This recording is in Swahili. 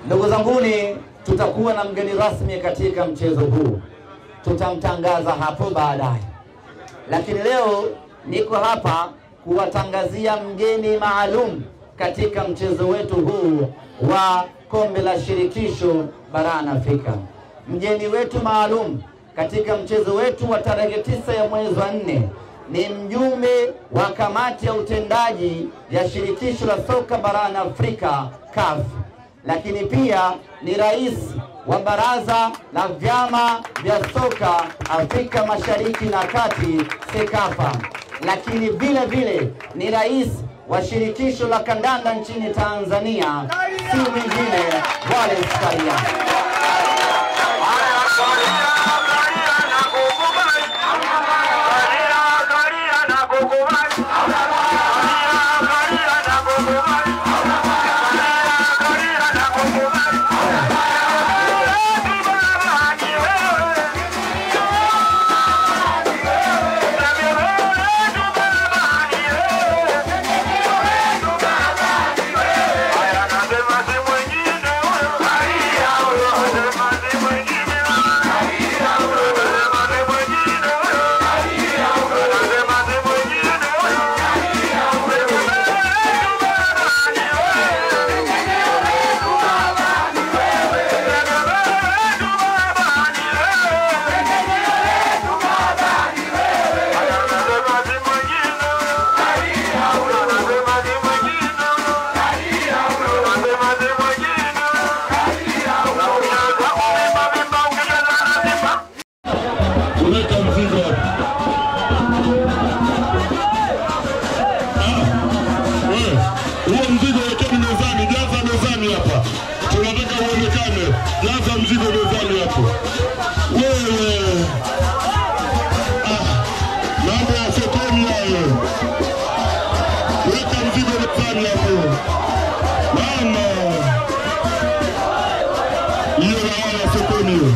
Ndugu zanguni, tutakuwa na mgeni rasmi katika mchezo huu. Tutamtangaza hapo baadaye. Lakini leo niko hapa kuwatangazia mgeni maalum katika mchezo wetu huu wa kombe la shirikisho barani Afrika. Mgeni wetu maalum katika mchezo wetu wa tarehe 9 ya mwezi wa 4 ni mjumbe wa kamati ya utendaji ya shirikisho la soka barani Afrika CAF, lakini pia ni rais wa baraza la vyama vya soka Afrika Mashariki na Kati SEKAFA, lakini vile vile ni rais wa shirikisho la kandanda nchini Tanzania, si mwingine Wallace Karia. Jaza mzigo mezani hapo. Wewe. Mambo ya sokoni hayo. Weka mzigo mezani hapo. Mama. Hiyo la sokoni.